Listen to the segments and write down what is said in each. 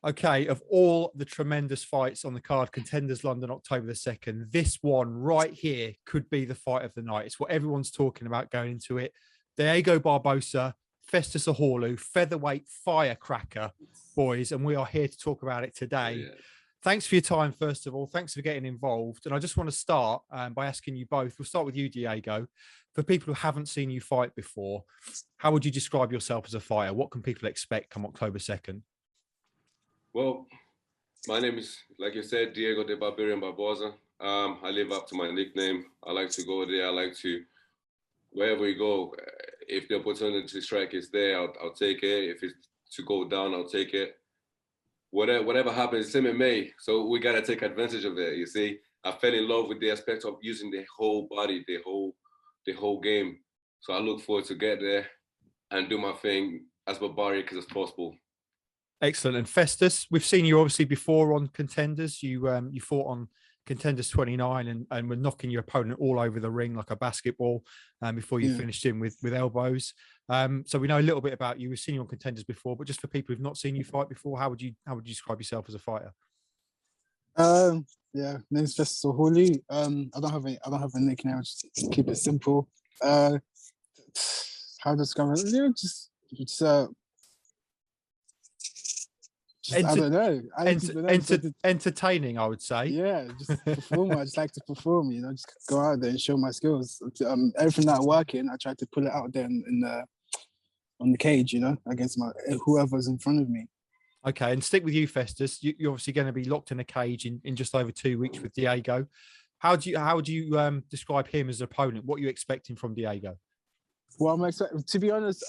Okay, of all the tremendous fights on the card, Contenders London, October the 2nd, this one right here could be the fight of the night. It's what everyone's talking about going into it. Diego Barbosa, Festus Ahorlu, featherweight firecracker, boys, and we are here to talk about it today. Oh, yeah. Thanks for your time, first of all. Thanks for getting involved. And I just want to start by asking you both. We'll start with you, Diego. For people who haven't seen you fight before, how would you describe yourself as a fighter? What can people expect come October 2nd? Well, my name is, like you said, Diego de Barbarian Barbosa. I live up to my nickname. I like to go there. I like to, wherever we go, if the opportunity to strike is there, I'll take it. If it's to go down, I'll take it. Whatever happens, it's MMA, so we gotta take advantage of it. You see, I fell in love with the aspect of using the whole body, the whole game. So I look forward to get there and do my thing as barbaric as possible. Excellent. And Festus, we've seen you obviously before on Contenders. You fought on Contenders 29 and were knocking your opponent all over the ring like a basketball before you finished him with elbows. So we know a little bit about you. We've seen you on Contenders before, but just for people who've not seen you fight before, how would you describe yourself as a fighter? Yeah, name's Festus Ahorlu. I don't have a nickname. I just keep it simple. How to describe it? Yeah, just I don't know. Entertaining, I would say. Yeah, just perform. I just like to perform. You know, just go out there and show my skills. Everything that I work in, I try to pull it out there on the cage. You know, against whoever's in front of me. Okay, and stick with you, Festus. You're obviously going to be locked in a cage in just over 2 weeks with Diego. How do you describe him as an opponent? What are you expecting from Diego? Well, I'm expecting, to be honest,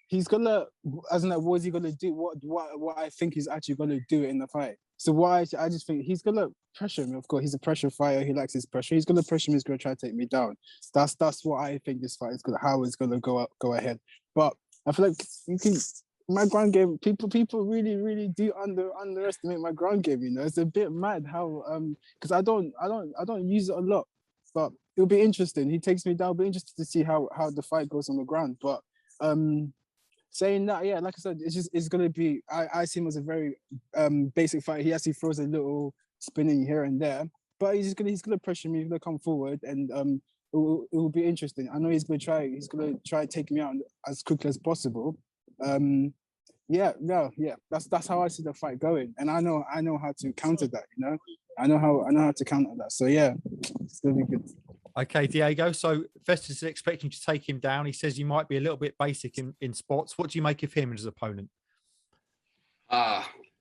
he's gonna, what is he gonna do? What I think he's actually gonna do in the fight. So I just think he's gonna pressure me. Of course, he's a pressure fighter. He likes his pressure. He's gonna pressure me. He's gonna try to take me down. That's what I think this fight is gonna, how it's gonna go ahead. But I feel like my ground game, people really do underestimate my ground game. You know, it's a bit mad how because I don't use it a lot, but it'll be interesting. He takes me down. It'll be interesting to see how the fight goes on the ground. But saying that, yeah, like I said, it's gonna be. I see him as a very basic fighter. He actually throws a little spinning here and there, but he's gonna pressure me. He's gonna come forward, and it will be interesting. I know he's gonna try take me out as quickly as possible. Yeah, that's how I see the fight going, and I know how to counter that. You know, I know how to counter that. So yeah, it's gonna be good. Okay, Diego. So Festus is expecting to take him down. He says you might be a little bit basic in spots. What do you make of him as an opponent?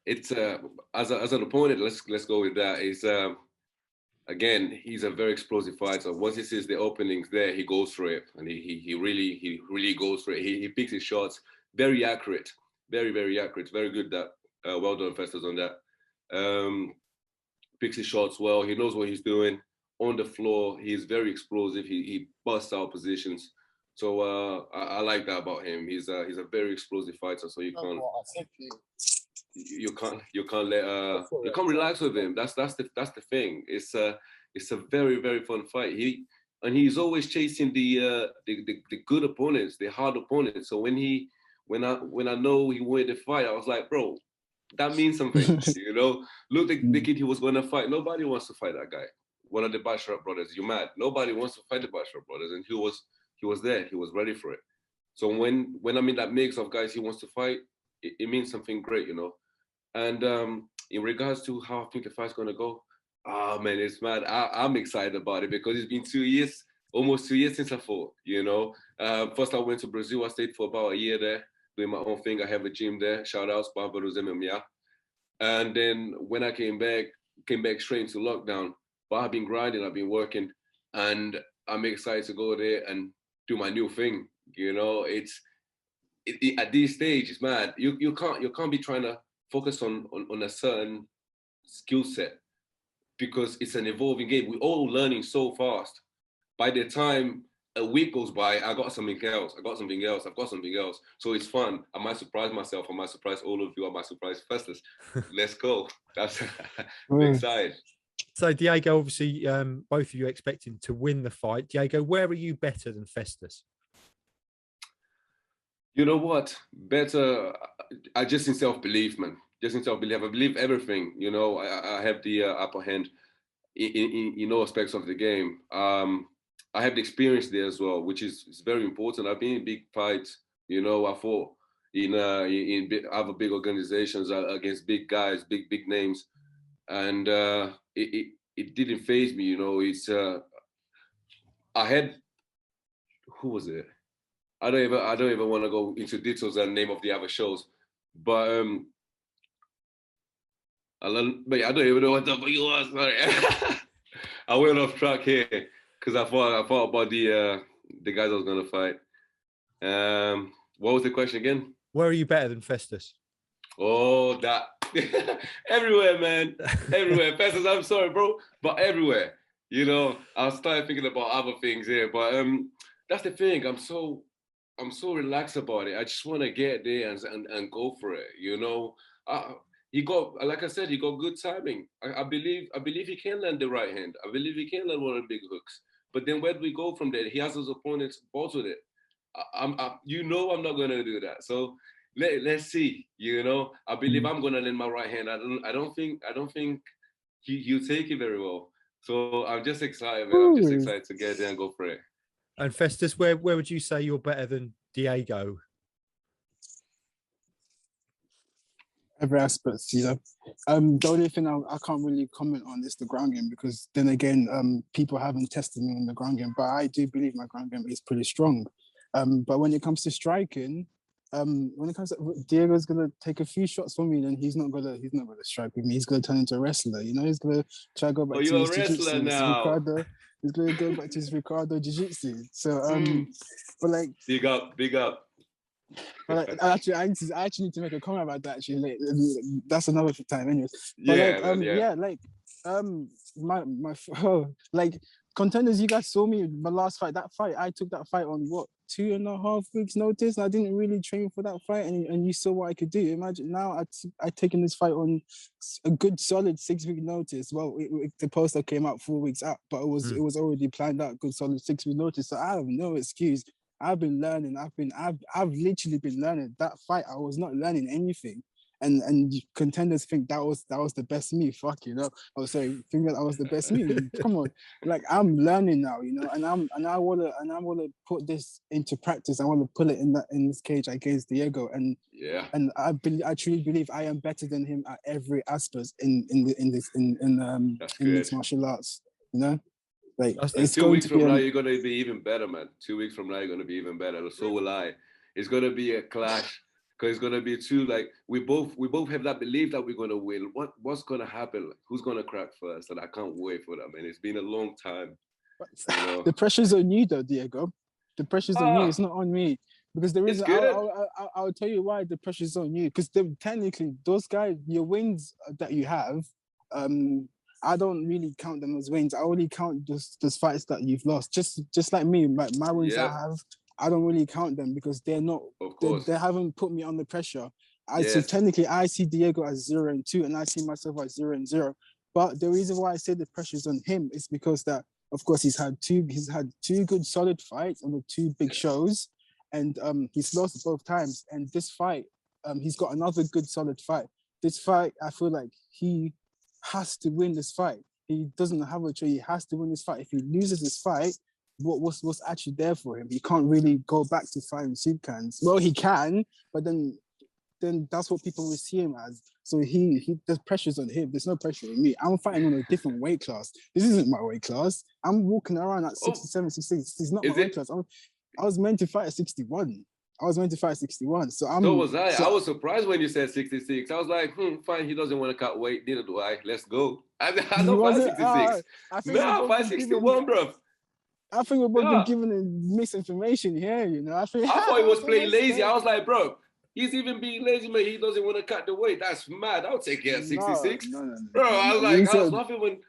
It's as an opponent. Let's go with that. Is again, he's a very explosive fighter. Once he sees the openings there, he goes for it, and he really goes for it. He picks his shots, very accurate, very accurate. Very good. That well done, Festus, on that. Picks his shots well. He knows what he's doing on the floor. He's very explosive. He busts out positions. So I like that about him. He's a very explosive fighter. So you can't relax with him. That's the thing. It's a very fun fight. He's always chasing the good opponents, the hard opponents. So when I know he wanted to fight, I was like, bro, that means something. You know, look, the kid he was going to fight. Nobody wants to fight that guy. One of the Bashar brothers. You mad? Nobody wants to fight the Bashar brothers, and he was there. He was ready for it. So when I'm in that mix of guys he wants to fight, it means something great, you know. And in regards to how I think the fight's gonna go, man, it's mad. I'm excited about it because it's been 2 years, almost 2 years since I fought. You know, first I went to Brazil. I stayed for about a year there, doing my own thing. I have a gym there. Shout out Barbosa and MMA. And then when I came back straight into lockdown. But I've been grinding. I've been working, and I'm excited to go there and do my new thing. You know, at these stages, man, you can't be trying to focus on a certain skill set because it's an evolving game. We're all learning so fast. By the time a week goes by, I got something else. I've got something else. So it's fun. I might surprise myself. I might surprise all of you. I might surprise Festus. Let's go. That's I'm excited. So Diego, obviously, both of you expecting to win the fight. Diego, where are you better than Festus? You know what? Better. I just in self-belief, man. Just in self-belief. I believe everything. You know, I have the upper hand in all aspects of the game. I have the experience there as well, which is very important. I've been in big fights. You know, I fought in other big organizations against big guys, big names, and it didn't faze me. You know, it's I had, who was it? I don't even want to go into details and name of the other shows, but I don't even know what the fuck you was. Sorry, I went off track here because I thought about the guys I was gonna fight. What was the question again? Where are you better than Festus? Oh, that everywhere, man, everywhere. Festus, I'm sorry, bro, but everywhere. You know, I started thinking about other things here, but that's the thing. I'm so relaxed about it. I just want to get there and go for it. You know, he got, like I said, he got good timing. I believe he can land the right hand. I believe he can land one of the big hooks. But then where do we go from there? He has his opponents bottled it. You know, I'm not gonna do that. So let's see. You know, I believe I'm gonna land my right hand. I don't think he'll take it very well. So I'm just excited, man. I'm just excited to get there and go for it. And Festus, where would you say you're better than Diego? Every aspect, you know. The only thing I can't really comment on is the ground game, because then again, people haven't tested me on the ground game, but I do believe my ground game is pretty strong. But when it comes to striking, when it comes to Diego's gonna take a few shots from me, then he's not gonna strike with me. He's gonna turn into a wrestler, you know. He's gonna try to go back to his jiu-jitsu. He's gonna go back to his Ricardo jiu-jitsu. So but like, big up. But like, I actually need to make a comment about that. Actually, like, that's another time, anyways. But like Contenders, you guys saw me my last fight. That fight, I took that fight on what, 2.5 weeks notice, and I didn't really train for that fight. And you saw what I could do. Imagine now I taken this fight on a good solid 6-week notice. Well, the poster came out 4 weeks out, but it was already planned out. Good solid 6-week notice. So I have no excuse. I've been learning. I've literally been learning. That fight, I was not learning anything. And Contenders think that was the best me. Fuck, you know. Oh, sorry, think that was the best me. Come on, like I'm learning now, you know. And I wanna put this into practice. I want to put it in this cage against Diego. And I truly believe I am better than him at every aspect in mixed martial arts. You know. Like, it's 2 weeks from now, you're going to be even better, man. 2 weeks from now, you're going to be even better. So will I. It's going to be a clash, because it's going to be two, like, we both have that belief that we're going to win. What's going to happen? Who's going to crack first? And I can't wait for that, man. It's been a long time. You know? The pressure's on you, though, Diego. The pressure's on you. It's not on me. Because the reason, I'll tell you why the pressure's on you. Because technically, those guys, your wins that you have, I don't really count them as wins. I only count those fights that you've lost. Just like me, my wins I have, I don't really count them because they're not. They haven't put me under pressure. So technically, I see Diego as 0-2, and I see myself as 0-0. But the reason why I say the pressure's on him is because that, of course, he's had two good solid fights on the 2 big shows, and he's lost both times. And this fight, he's got another good solid fight. This fight, I feel like he has to win this fight. He doesn't have a choice. He has to win this fight. If he loses this fight, what's actually there for him? He can't really go back to fighting soup cans. Well, he can, but then that's what people will see him as. So there's pressures on him. There's no pressure on me. I'm fighting on a different weight class. This isn't my weight class. I'm walking around at 67, 66. It's not my weight class. I was meant to fight at 61. So So was I. I was surprised when you said 66. I was like, fine, he doesn't want to cut weight, neither do I. Let's go. I don't fight 66. I fight 61, bro. I think we're both been given misinformation here, you know. I thought he was playing lazy. I was like, bro, he's even being lazy, man. He doesn't want to cut the weight. That's mad. I'll take it at 66. No. Bro, I was like, I was laughing when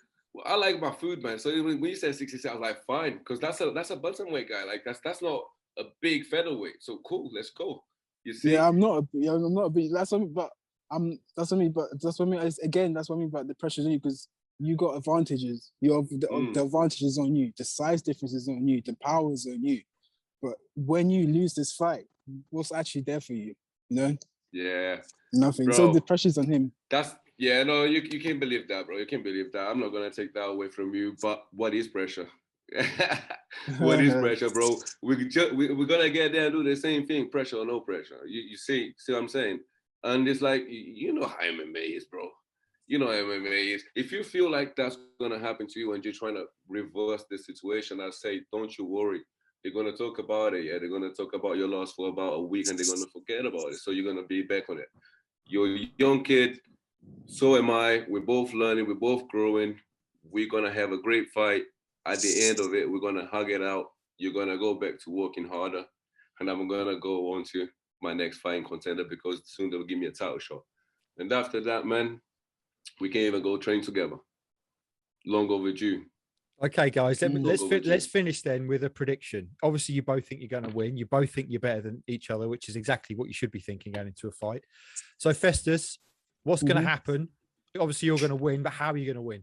I like my food, man. So when you said 66, I was like, fine, because that's a bantamweight guy. Like that's not a big featherweight. So cool, let's go. You see? Yeah, I'm not a big. That's what I mean. But that's what I mean. Again, that's what I mean. But the pressure's on you because you got advantages. The advantage is on you. The size difference is on you. The power is on you. But when you lose this fight, what's actually there for you? You know? Yeah. Nothing. Bro, So the pressure's on him. No, you can't believe that, bro. You can't believe that. I'm not gonna take that away from you. But what is pressure? What is pressure, bro? We're gonna get there and do the same thing, pressure or no pressure. You see what I'm saying? And it's like, you know how MMA is, bro. You know how MMA is. If you feel like that's gonna happen to you and you're trying to reverse the situation, I say, don't you worry. They're gonna talk about it. Yeah, they're gonna talk about your loss for about a week and they're gonna forget about it. So you're gonna be back on it. You're a young kid. So am I. We're both learning. We're both growing. We're gonna have a great fight. At the end of it, we're gonna hug it out. You're gonna go back to working harder, and I'm gonna go on to my next fighting contender because soon they'll give me a title shot. And after that, man, we can even go train together. Long overdue. Okay, guys, let's finish then with a prediction. Obviously, you both think you're going to win. You both think you're better than each other, which is exactly what you should be thinking going into a fight. So, Festus, what's going to happen? Obviously, you're going to win, but how are you going to win?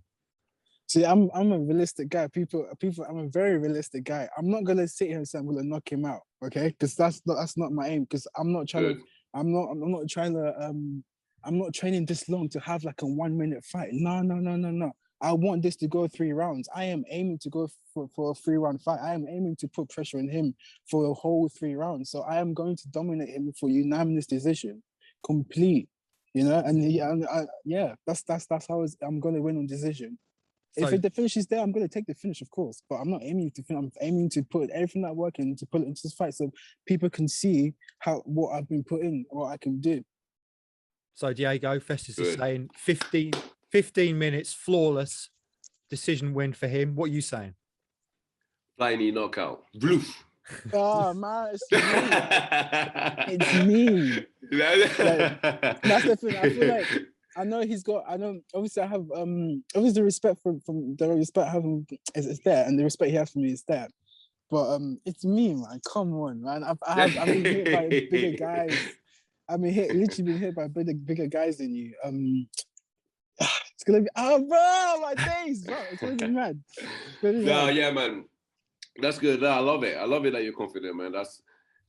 See, I'm a realistic guy. People, I'm a very realistic guy. I'm not gonna sit here and say I'm gonna knock him out, okay? Because that's not my aim. Because I'm not trying I'm not training this long to have like a 1 minute fight. No. I want this to go 3 rounds. I am aiming to go for a 3-round fight. I am aiming to put pressure on him for a whole 3 rounds. So I am going to dominate him for unanimous decision, complete. You know, and that's how I'm gonna win on decision. So, if the finish is there, I'm going to take the finish, of course. But I'm not aiming to finish. I'm aiming to put everything that work in to put it into this fight so people can see what I've been putting, what I can do. So, Diego, Festus is saying 15 minutes, flawless decision win for him. What are you saying? Flying knockout. Bloof. Oh, man, it's me. It's me. Like, that's the thing. I feel like obviously I have obviously the respect from the respect I have is there, and the respect he has for me is there. But it's me, man. Come on, man. I've been hit by bigger guys. Literally been hit by bigger guys than you. It's gonna be bro, my days, bro. It's gonna be mad. Yeah, man. That's good. No, I love it. I love it that you're confident, man. That's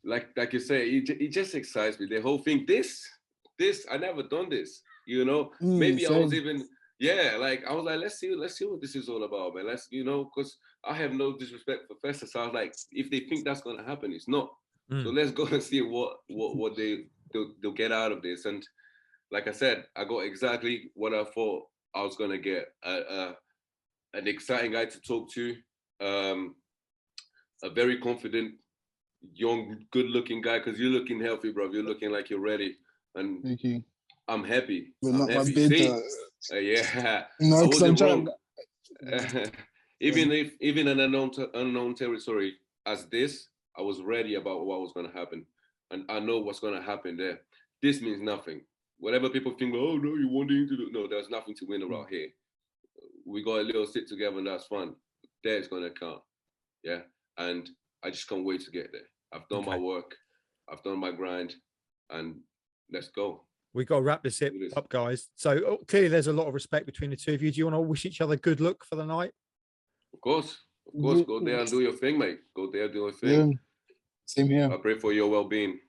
like you say, it just excites me. The whole thing. This, I never done this. You know, maybe same. I was even, like I was like, let's see what this is all about, man. Let's, because I have no disrespect for Festus. So I was like, if they think that's gonna happen, it's not. So let's go and see what they'll get out of this. And like I said, I got exactly what I thought I was gonna get. An exciting guy to talk to, a very confident, young, good-looking guy. Because you're looking healthy, bro. You're looking like you're ready. And thank you. I'm happy. But not happy. my bid. Yeah. No, I wasn't wrong. Even in an unknown territory as this, I was ready about what was going to happen, and I know what's going to happen there. This means nothing. Whatever people think, oh no, you want to do? No, there's nothing to win around here. We got a little sit together, and that's fun. That's going to count. Yeah, and I just can't wait to get there. I've done my work, I've done my grind, and let's go. We've got to wrap this up, guys. So clearly there's a lot of respect between the two of you. Do you want to wish each other good luck for the night? Of course. Go there and do your thing, mate. Go there, do your thing. Yeah. Same here. I pray for your well-being.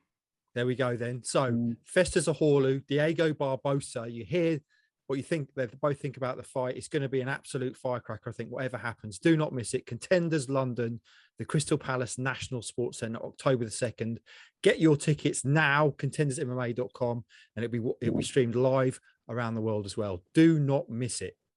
There we go then. So Festus Ahorlu, Diego Barbosa, you hear what you think, they both think about the fight. It's going to be an absolute firecracker, I think, whatever happens. Do not miss it. Contenders London, the Crystal Palace National Sports Centre, October the 2nd. Get your tickets now, contendersmma.com, and it'll be streamed live around the world as well. Do not miss it.